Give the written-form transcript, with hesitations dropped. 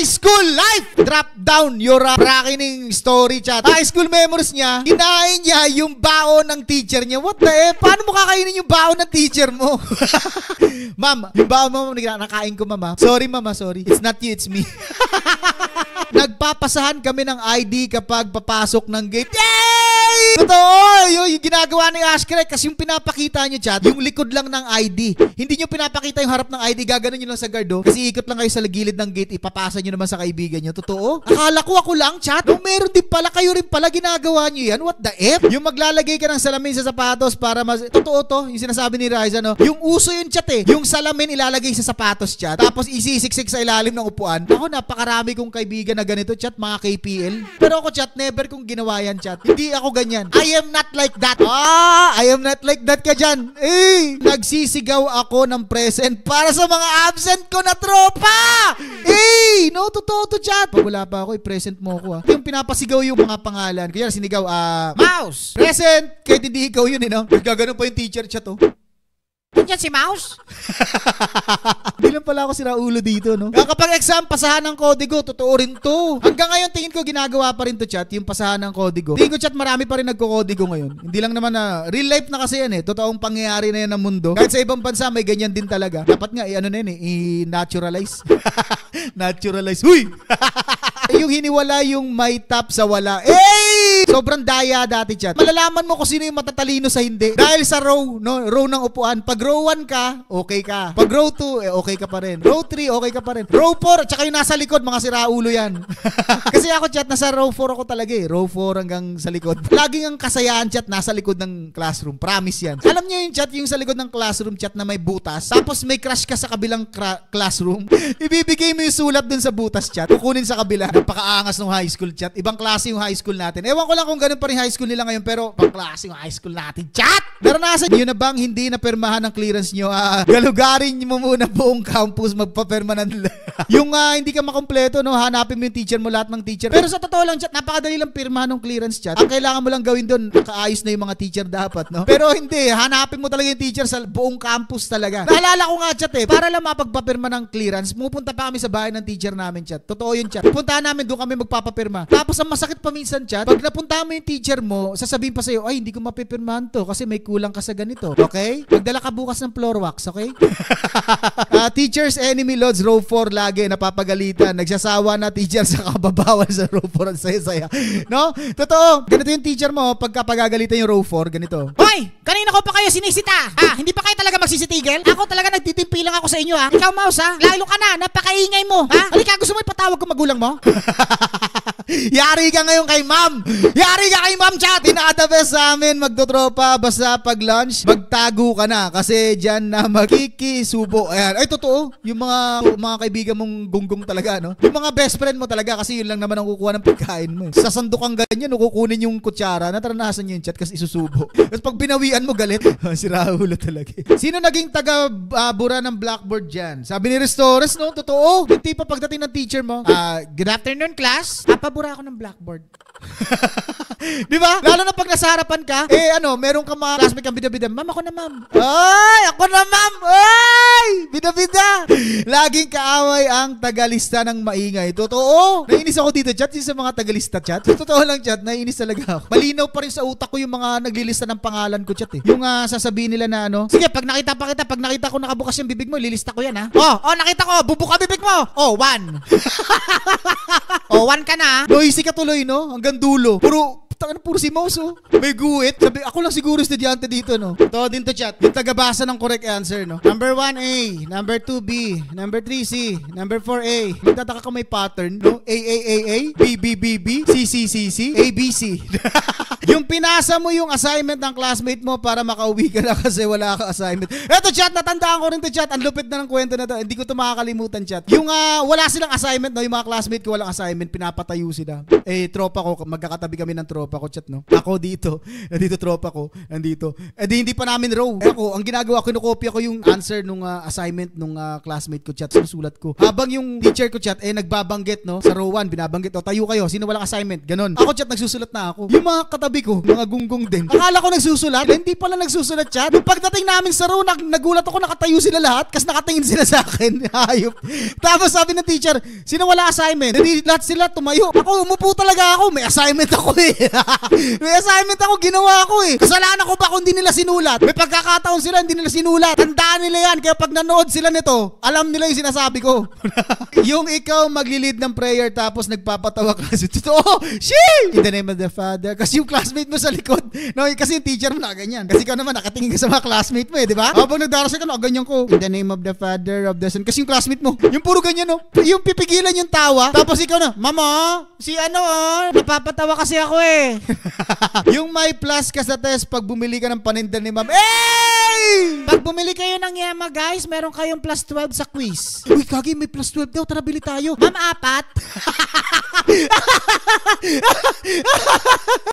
high school life. Drop down your reckoning story, chat. High school memories niya, kinain niya yung baon ng teacher niya. What the F? Paano mo kakainin yung baon ng teacher mo? Ma'am, yung baon mo, nakain ko, mama. Sorry, mama, sorry. It's not you, it's me. Nagpapasahan kami ng ID kapag papasok ng gate. Yay! Totoo! Yung ginagawa ni Ashkrek kasi yung pinapakita nyo, chat, yung likod lang ng ID. Hindi nyo pinapakita yung harap ng ID, gaganon nyo lang sa guard, kasi ikot lang kayo sa gilid ng gate, ipapasa nyo naman sa kaibigan nyo. Totoo? Akala ko ako lang, chat. No, meron din pala, kayo rin pala ginagawa nyo yan. What the F? Yung maglalagay ka ng salamin sa sapatos para Totoo to, yung sinasabi ni Ryza, no? Yung uso yun, chat, yung salamin ilalagay sa sapatos, chat. Tapos isisiksik sa ilalim ng upuan. Ako, napakarami kong kaibigan na ganito, chat, mga KPL. Pero ako, chat, never kong ginawa yan, chat. Hindi ako ganyan. I am not like that. I am not like that ka dyan. Nagsisigaw ako ng present para sa mga absent ko na tropa. No, totoo to, chat. Pag wala pa ako, present mo ako, Yung pinapasigaw yung mga pangalan. Kaya sinigaw, Mouse, present. Kahit hindi ikaw yun, Gaganon pa yung teacher, chat, Yan si Mouse? Hindi lang pala ako si Raulo dito, no? Kapag exam, pasahan ng kodigo, totoo rin to. Hanggang ngayon, tingin ko, ginagawa pa rin to, chat, yung pasahan ng kodigo. Tingin ko, chat, marami pa rin nagko-kodigo ngayon. Hindi lang naman na, real life na kasi yan, Totoong pangyayari na yan ng mundo. Kahit sa ibang bansa, may ganyan din talaga. Dapat nga, i-naturalize. Naturalize. Huy! Yung hiniwala yung may top sa wala. Sobrang daya dati, chat. Malalaman mo kung sino yung matatalino sa hindi. Dahil sa row, no? Row ng upuan. Pag row 1 ka, okay ka. Pag row 2, okay ka pa rin. Row 3, okay ka pa rin. Row 4, tsaka yung nasa likod, mga siraulo yan. Kasi ako, chat, nasa row 4 ako talaga, Row 4 hanggang sa likod. Laging ang kasayaan, chat, nasa likod ng classroom. Promise yan. Alam niyo yung chat, yung sa likod ng classroom, chat, na may butas. Tapos may crush ka sa kabilang classroom. Ibibigay mo yung sulat dun sa butas, chat. Kukunin sa kabila. Napakaangas ng high school, chat. Ibang klase yung high school natin. Ewan ko lang kung ganun pa rin high school nila ngayon, pero ibang klase yung high school natin, chat. Naranasan nyo na bang hindi na permahan ng clearance nyo? Galugarin mo muna buong campus, magpa-perma ng yung hindi ka makompleto, no? Hanapin mo yung teacher mo, lahat ng teacher. Pero sa totoo lang, chat, napakadali lang pirmahan ng clearance, chat. Ang kailangan mo lang gawin doon, nakaayos na yung mga teacher dapat, no? Pero hindi, hanapin mo talaga yung teacher sa buong campus talaga. Naalala ko nga, chat, para lang mapagpapirma ng clearance, pupunta pa kami sa bahay ng teacher namin, chat. Totoo yun, chat. Puntahan namin, doon kami magpapapirma. Tapos ang masakit pa minsan, chat, pag napuntahan mo yung teacher mo, sasabihin pa sa'yo, ay, hindi ko mapipirmahan to kasi may kulang ka sa ganito. Okay? Magdala ka bukas ng floor wax, okay? Teachers enemy loads row 4 lagi napapagalitan. Nagsasawa na teacher sa kababawal sa row 4 ang saya-saya. No? Totoo. Ganito yung teacher mo pagka pagagalitan yung row 4, ganito. Hoy! Kanina ko pa kayo sinisita. Hindi pa kayo talaga magsisitigil? Ako talaga nagtitimpi lang ako sa inyo, Ikaw, Mouse, lalo ka na. Napakaingay mo. Halika, gusto mo ipatawag ko magulang mo? Yari ka ngayon kay ma'am. Yari ka kay ma'am, chat. Pinaka-the best sa amin magdotropa basta pag lunch, magtago ka na kasi dyan na magkikisubo. Ayan. Ay, totoo. Yung mga kaibigan mong gunggong talaga, no? Yung mga best friend mo talaga kasi yun lang naman ang kukuha ng pagkain mo. Sa sandukang ganyan, kukunin yung kutsara. Nataranasan nyo yung chat kasi isusubo. Tapos pag binawian mo, galit. Si Rahulo talaga. Sino naging taga-bura ng blackboard dyan? Sabi ni Restores, no? Totoo. Yung tipo pagdating ng teacher mo, good afternoon, class. Pabura ako ng blackboard. Di ba? Lalo na pag nasa harapan ka, meron ka mga classmate kang bida-bida. Ma'am, ako na, ma'am. Ay, ako na, ma'am. Ay, bida-bida. Laging kaaway ang tagalista ng maingay. Totoo. Nainis ako dito, chat. Yung sa mga tagalista, chat. Totoo lang, chat. Nainis talaga ako. Malinaw pa rin sa utak ko yung mga naglilista ng pangalan ko, chat. Yung sasabihin nila na sige, pag nakita pa kita, pag nakita ko nakabukas yung bibig mo, lilista ko yan, nakita ko, bubuka bibig mo. 1. 1 ka na. Noisy ka tuloy, no? Hanggang dulo. Puro si Mouse, may guhit. Sabi, ako lang siguro estudyante dito, no? Ito din to, chat. Yung tagabasa ng correct answer, no? Number 1A, number 2B, number 3C, number 4A. Magtataka ka may pattern, no? A, B, B, B, B, C, C, C, C, A, B, C. Yung pinasa mo yung assignment ng classmate mo para makauwi ka na kasi wala ka assignment. Eto, chat, natandaan ko rin to, chat. Ang lupit na ng kwento na to. Hindi ko to makakalimutan, chat. Yung wala silang assignment, no? Yung mga classmate ko walang assignment, pinapatayo sila. Tropa ko, magkakatabi kami ng tropa ko, chat, no? Ako dito, nandito tropa ko, nandito. Di hindi pa namin row. Ako, ang ginagawa, kinokopya ko yung answer nung assignment nung classmate ko, chat, sinusulat ko. Habang yung teacher ko, chat, nagbabanggit, no? Sa row 1, binabanggit, tayo kayo, sino walang assignment? Ganon. Ako, chat, nagsusulat na ako. Yung mga katabi katabi ko, mga gunggong din. Akala ko nagsusulat, hindi pala nagsusulat chat. Nung pagdating namin sa room, nagulat ako, nakatayo sila lahat kasi nakatingin sila sa akin. Hayop. Tapos sabi ng teacher, sino wala assignment? Hindi lahat sila tumayo. Ako, umupo talaga ako. May assignment ako eh. May assignment ako, ginawa ko eh. Kasalanan ko ba kung hindi nila sinulat? May pagkakataon sila, hindi nila sinulat. Tandaan nila yan, kaya pag nanood sila nito, alam nila yung sinasabi ko. Yung ikaw maglilid ng prayer tapos nagpapatawa ka sa totoo. Shee! In the name of the Father. Kasi yung classmate mo sa likod, no, kasi yung teacher mo na ganyan. Kasi ikaw naman nakatingin ka sa mga classmate mo eh, di ba? Habang nagdarasal ka, ganyan ko. In the name of the Father, of the Son. Kasi yung classmate mo, yung puro ganyan, no? Yung pipigilan yung tawa, tapos ikaw na, Mama, si ano, napapatawa kasi ako eh. Yung may plus ka sa test pag bumili ka ng paninda ni Ma'am. Hey! Pag bumili kayo ng Yema, guys, meron kayong plus 12 sa quiz. Uy, kagi, may plus 12 daw. Tara, bili tayo. Ma'am, 4.